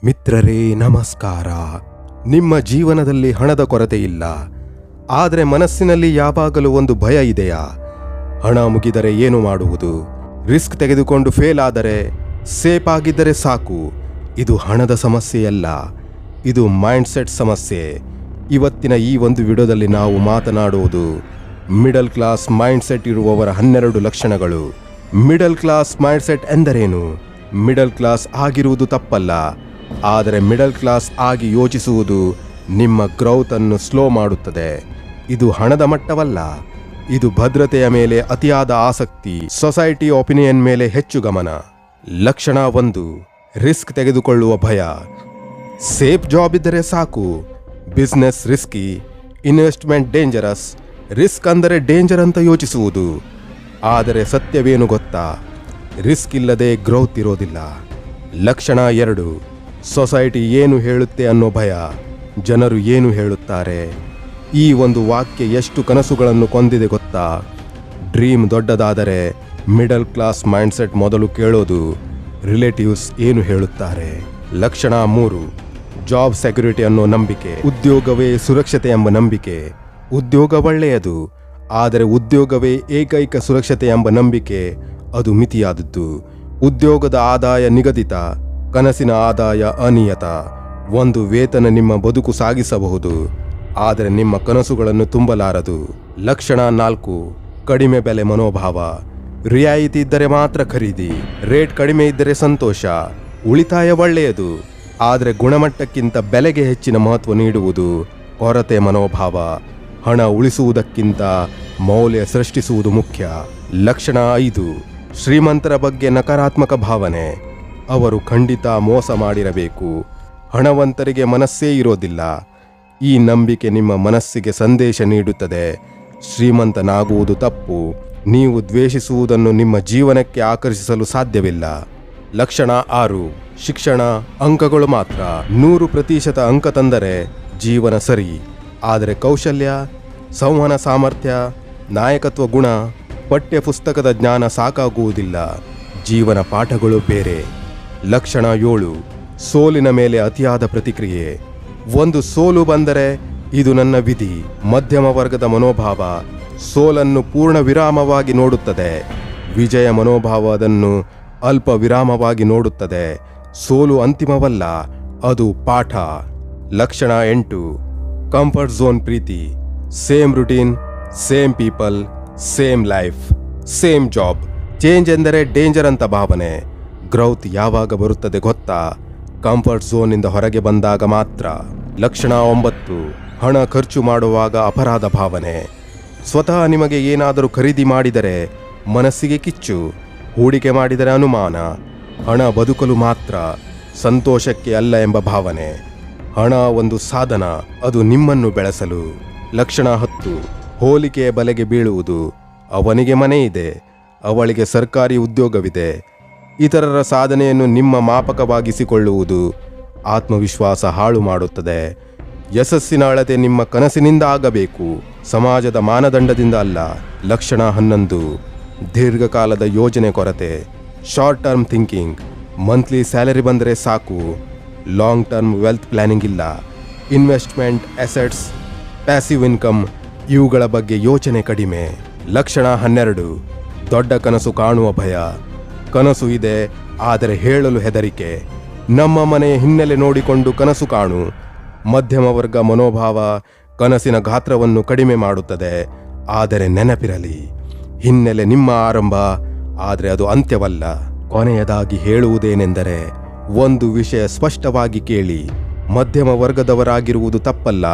ಮಿತ್ರರೇ ನಮಸ್ಕಾರ. ನಿಮ್ಮ ಜೀವನದಲ್ಲಿ ಹಣದ ಕೊರತೆ ಇಲ್ಲ, ಆದರೆ ಮನಸ್ಸಿನಲ್ಲಿ ಯಾವಾಗಲೂ ಒಂದು ಭಯ ಇದೆಯಾ? ಹಣ ಮುಗಿದರೆ ಏನು ಮಾಡುವುದು? ರಿಸ್ಕ್ ತೆಗೆದುಕೊಂಡು ಫೇಲ್ ಆದರೆ, ಸೇಫ್ ಆಗಿದ್ದರೆ ಸಾಕು. ಇದು ಹಣದ ಸಮಸ್ಯೆಯಲ್ಲ, ಇದು ಮೈಂಡ್ಸೆಟ್ ಸಮಸ್ಯೆ. ಇವತ್ತಿನ ಈ ಒಂದು ವಿಡಿಯೋದಲ್ಲಿ ನಾವು ಮಾತನಾಡುವುದು ಮಿಡಲ್ ಕ್ಲಾಸ್ ಮೈಂಡ್ಸೆಟ್ ಇರುವವರ 12 ಲಕ್ಷಣಗಳು. ಮಿಡಲ್ ಕ್ಲಾಸ್ ಮೈಂಡ್ಸೆಟ್ ಎಂದರೇನು? ಮಿಡಲ್ ಕ್ಲಾಸ್ ಆಗಿರುವುದು ತಪ್ಪಲ್ಲ, ಆದರೆ ಮಿಡಲ್ ಕ್ಲಾಸ್ ಆಗಿ ಯೋಚಿಸುವುದು ನಿಮ್ಮ ಗ್ರೌತ್ ಅನ್ನು ಸ್ಲೋ ಮಾಡುತ್ತದೆ. ಇದು ಹಣದ ಮಟ್ಟವಲ್ಲ, ಇದು ಭದ್ರತೆಯ ಮೇಲೆ ಅತಿಯಾದ ಆಸಕ್ತಿ, ಸೊಸೈಟಿ ಒಪಿನಿಯನ್ ಮೇಲೆ ಹೆಚ್ಚು ಗಮನ. ಲಕ್ಷಣ 1, ರಿಸ್ಕ್ ತೆಗೆದುಕೊಳ್ಳುವ ಭಯ. ಸೇಫ್ ಜಾಬ್ ಇದ್ದರೆ ಸಾಕು, business risky, investment dangerous. Risk ಅಂದರೆ ಡೇಂಜರ್ ಅಂತ ಯೋಚಿಸುವುದು. ಆದರೆ ಸತ್ಯವೇನು ಗೊತ್ತಾ? ರಿಸ್ಕ್ ಇಲ್ಲದೆ ಗ್ರೋತ್ ಇರೋದಿಲ್ಲ. ಲಕ್ಷಣ 2, ಸೊಸೈಟಿ ಏನು ಹೇಳುತ್ತೆ ಅನ್ನೋ ಭಯ. ಜನರು ಏನು ಹೇಳುತ್ತಾರೆ? ಈ ಒಂದು ವಾಕ್ಯ ಎಷ್ಟು ಕನಸುಗಳನ್ನು ಕೊಂದಿದೆ ಗೊತ್ತಾ? ಡ್ರೀಮ್ ದೊಡ್ಡದಾದರೆ ಮಿಡಲ್ ಕ್ಲಾಸ್ ಮೈಂಡ್ಸೆಟ್ ಮೊದಲು ಕೇಳೋದು ರಿಲೇಟಿವ್ಸ್ ಏನು ಹೇಳುತ್ತಾರೆ. ಲಕ್ಷಣ 3, ಜಾಬ್ ಸೆಕ್ಯೂರಿಟಿ ಅನ್ನೋ ನಂಬಿಕೆ. ಉದ್ಯೋಗವೇ ಸುರಕ್ಷತೆ ಎಂಬ ನಂಬಿಕೆ. ಉದ್ಯೋಗ ಒಳ್ಳೆಯದು, ಆದರೆ ಉದ್ಯೋಗವೇ ಏಕೈಕ ಸುರಕ್ಷತೆ ಎಂಬ ನಂಬಿಕೆ ಅದು ಮಿತಿಯಾದದ್ದು. ಉದ್ಯೋಗದ ಆದಾಯ ನಿಗದಿತ, ಕನಸಿನ ಆದಾಯ ಅನಿಯತ. ಒಂದು ವೇತನ ನಿಮ್ಮ ಬದುಕು ಸಾಗಿಸಬಹುದು, ಆದರೆ ನಿಮ್ಮ ಕನಸುಗಳನ್ನು ತುಂಬಲಾರದು. ಲಕ್ಷಣ 4, ಕಡಿಮೆ ಬೆಲೆ ಮನೋಭಾವ. ರಿಯಾಯಿತಿ ಇದ್ದರೆ ಮಾತ್ರ ಖರೀದಿ, ರೇಟ್ ಕಡಿಮೆ ಇದ್ದರೆ ಸಂತೋಷ. ಉಳಿತಾಯ ಒಳ್ಳೆಯದು, ಆದರೆ ಗುಣಮಟ್ಟಕ್ಕಿಂತ ಬೆಲೆಗೆ ಹೆಚ್ಚಿನ ಮಹತ್ವ ನೀಡುವುದು ಕೊರತೆ ಮನೋಭಾವ. ಹಣ ಉಳಿಸುವುದಕ್ಕಿಂತ ಮೌಲ್ಯ ಸೃಷ್ಟಿಸುವುದು ಮುಖ್ಯ. ಲಕ್ಷಣ 5, ಶ್ರೀಮಂತರ ಬಗ್ಗೆ ನಕಾರಾತ್ಮಕ ಭಾವನೆ. ಅವರು ಖಂಡಿತ ಮೋಸ ಮಾಡಿರಬೇಕು, ಹಣವಂತರಿಗೆ ಮನಸ್ಸೇ ಇರೋದಿಲ್ಲ. ಈ ನಂಬಿಕೆ ನಿಮ್ಮ ಮನಸ್ಸಿಗೆ ಸಂದೇಶ ನೀಡುತ್ತದೆ, ಶ್ರೀಮಂತನಾಗುವುದು ತಪ್ಪು. ನೀವು ದ್ವೇಷಿಸುವುದನ್ನು ನಿಮ್ಮ ಜೀವನಕ್ಕೆ ಆಕರ್ಷಿಸಲು ಸಾಧ್ಯವಿಲ್ಲ. ಲಕ್ಷಣ 6, ಶಿಕ್ಷಣ ಅಂಕಗಳು ಮಾತ್ರ. 100% ಅಂಕ ತಂದರೆ ಜೀವನ ಸರಿ, ಆದರೆ ಕೌಶಲ್ಯ, ಸಂವಹನ ಸಾಮರ್ಥ್ಯ, ನಾಯಕತ್ವ ಗುಣ, ಪಠ್ಯ ಪುಸ್ತಕದ ಜ್ಞಾನ ಸಾಕಾಗುವುದಿಲ್ಲ. ಜೀವನ ಪಾಠಗಳು ಬೇರೆ. ಲಕ್ಷಣ 7, ಸೋಲಿನ ಮೇಲೆ ಅತಿಯಾದ ಪ್ರತಿಕ್ರಿಯೆ. ಒಂದು ಸೋಲು ಬಂದರೆ ಇದು ನನ್ನ ವಿಧಿ. ಮಧ್ಯಮ ವರ್ಗದ ಮನೋಭಾವ ಸೋಲನ್ನು ಪೂರ್ಣ ವಿರಾಮವಾಗಿ ನೋಡುತ್ತದೆ, ವಿಜಯ ಮನೋಭಾವ ಅದನ್ನು ಅಲ್ಪ ವಿರಾಮವಾಗಿ ನೋಡುತ್ತದೆ. ಸೋಲು ಅಂತಿಮವಲ್ಲ, ಅದು ಪಾಠ. ಲಕ್ಷಣ 8, ಕಂಫರ್ಟ್ ಝೋನ್ ಪ್ರೀತಿ. Same routine, same people, same life, same job. Change ಎಂದರೆ ಡೇಂಜರ್ ಅಂತ ಭಾವನೆ. ಗ್ರೌತ್ ಯಾವಾಗ ಬರುತ್ತದೆ ಗೊತ್ತಾ? ಕಂಫರ್ಟ್ ಝೋನಿಂದ ಹೊರಗೆ ಬಂದಾಗ ಮಾತ್ರ. ಲಕ್ಷಣ 9, ಹಣ ಖರ್ಚು ಮಾಡುವಾಗ ಅಪರಾಧ ಭಾವನೆ. ಸ್ವತಃ ನಿಮಗೆ ಏನಾದರೂ ಖರೀದಿ ಮಾಡಿದರೆ ಮನಸ್ಸಿಗೆ ಕಿಚ್ಚು, ಹೂಡಿಕೆ ಮಾಡಿದರೆ ಅನುಮಾನ. ಹಣ ಬದುಕಲು ಮಾತ್ರ, ಸಂತೋಷಕ್ಕೆ ಅಲ್ಲ ಎಂಬ ಭಾವನೆ. ಹಣ ಒಂದು ಸಾಧನ, ಅದು ನಿಮ್ಮನ್ನು ಬೆಳೆಸಲು. ಲಕ್ಷಣ 10, ಹೋಲಿಕೆಯ ಬಲೆಗೆ ಬೀಳುವುದು. ಅವನಿಗೆ ಮನೆ ಇದೆ, ಅವಳಿಗೆ ಸರ್ಕಾರಿ ಉದ್ಯೋಗವಿದೆ. ಇತರರ ಸಾಧನೆಯನ್ನು ನಿಮ್ಮ ಮಾಪಕವಾಗಿಸಿಕೊಳ್ಳುವುದು ಆತ್ಮವಿಶ್ವಾಸ ಹಾಳು ಮಾಡುತ್ತದೆ. ಯಶಸ್ಸಿನ ಅಳತೆ ನಿಮ್ಮ ಕನಸಿನಿಂದ ಆಗಬೇಕು, ಸಮಾಜದ ಮಾನದಂಡದಿಂದ ಅಲ್ಲ. ಲಕ್ಷಣ 11, ದೀರ್ಘಕಾಲದ ಯೋಜನೆ ಕೊರತೆ. Short term thinking. Monthly salary ಬಂದರೆ ಸಾಕು, ಲಾಂಗ್ ಟರ್ಮ್ ವೆಲ್ತ್ ಪ್ಲಾನಿಂಗ್ ಇಲ್ಲ. ಇನ್ವೆಸ್ಟ್ಮೆಂಟ್, ಅಸೆಟ್ಸ್, ಪ್ಯಾಸಿವ್ ಇನ್ಕಮ್ ಇವುಗಳ ಬಗ್ಗೆ ಯೋಚನೆ ಕಡಿಮೆ. ಲಕ್ಷಣ 12, ದೊಡ್ಡ ಕನಸು ಕಾಣುವ ಭಯ. ಕನಸು ಇದೆ, ಆದರೆ ಹೇಳಲು ಹೆದರಿಕೆ. ನಮ್ಮ ಮನೆಯ ಹಿನ್ನೆಲೆ ನೋಡಿಕೊಂಡು ಕನಸು ಕಾಣು. ಮಧ್ಯಮ ವರ್ಗ ಮನೋಭಾವ ಕನಸಿನ ಗಾತ್ರವನ್ನು ಕಡಿಮೆ ಮಾಡುತ್ತದೆ. ಆದರೆ ನೆನಪಿರಲಿ, ಹಿನ್ನೆಲೆ ನಿಮ್ಮ ಆರಂಭ, ಆದರೆ ಅದು ಅಂತ್ಯವಲ್ಲ. ಕೊನೆಯದಾಗಿ ಹೇಳುವುದೇನೆಂದರೆ, ಒಂದು ವಿಷಯ ಸ್ಪಷ್ಟವಾಗಿ ಕೇಳಿ. ಮಧ್ಯಮ ವರ್ಗದವರಾಗಿರುವುದು ತಪ್ಪಲ್ಲ,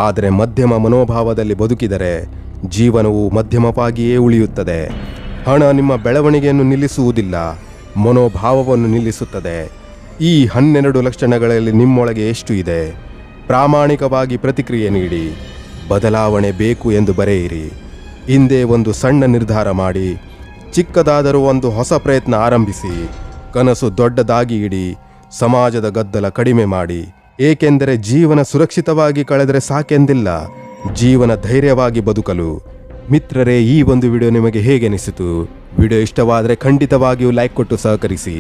ಆದರೆ ಮಧ್ಯಮ ಮನೋಭಾವದಲ್ಲಿ ಬದುಕಿದರೆ ಜೀವನವು ಮಧ್ಯಮವಾಗಿಯೇ ಉಳಿಯುತ್ತದೆ. ಹಣ ನಿಮ್ಮ ಬೆಳವಣಿಗೆಯನ್ನು ನಿಲ್ಲಿಸುವುದಿಲ್ಲ, ಮನೋಭಾವವನ್ನು ನಿಲ್ಲಿಸುತ್ತದೆ. ಈ 12 ಲಕ್ಷಣಗಳಲ್ಲಿ ನಿಮ್ಮೊಳಗೆ ಎಷ್ಟು ಇದೆ? ಪ್ರಾಮಾಣಿಕವಾಗಿ ಪ್ರತಿಕ್ರಿಯೆ ನೀಡಿ. ಬದಲಾವಣೆ ಬೇಕು ಎಂದು ಬರೆಯಿರಿ. ಹಿಂದೆ ಒಂದು ಸಣ್ಣ ನಿರ್ಧಾರ ಮಾಡಿ, ಚಿಕ್ಕದಾದರೂ ಒಂದು ಹೊಸ ಪ್ರಯತ್ನ ಆರಂಭಿಸಿ. ಕನಸು ದೊಡ್ಡದಾಗಿ ಇಡಿ, ಸಮಾಜದ ಗದ್ದಲ ಕಡಿಮೆ ಮಾಡಿ. ಏಕೆಂದರೆ ಜೀವನ ಸುರಕ್ಷಿತವಾಗಿ ಕಳೆದರೆ ಸಾಕೆಂದಿಲ್ಲ, ಜೀವನ ಧೈರ್ಯವಾಗಿ ಬದುಕಲು. ಮಿತ್ರರೇ, ಈ ಒಂದು ವಿಡಿಯೋ ನಿಮಗೆ ಹೇಗೆ ಅನಿಸಿತು? ವಿಡಿಯೋ ಇಷ್ಟವಾದರೆ ಖಂಡಿತವಾಗಿಯೂ ಲೈಕ್ ಕೊಟ್ಟು ಸಹಕರಿಸಿ.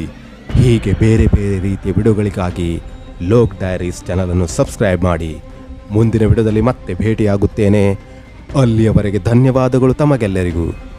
ಹೀಗೆ ಬೇರೆ ಬೇರೆ ರೀತಿಯ ವಿಡಿಯೋಗಳಿಗಾಗಿ ಲೋಕ್ ಡೈರೀಸ್ ಚಾನಲನ್ನು ಸಬ್ಸ್ಕ್ರೈಬ್ ಮಾಡಿ. ಮುಂದಿನ ವಿಡಿಯೋದಲ್ಲಿ ಮತ್ತೆ ಭೇಟಿಯಾಗುತ್ತೇನೆ. ಅಲ್ಲಿಯವರೆಗೆ ಧನ್ಯವಾದಗಳು ತಮಗೆಲ್ಲರಿಗೂ.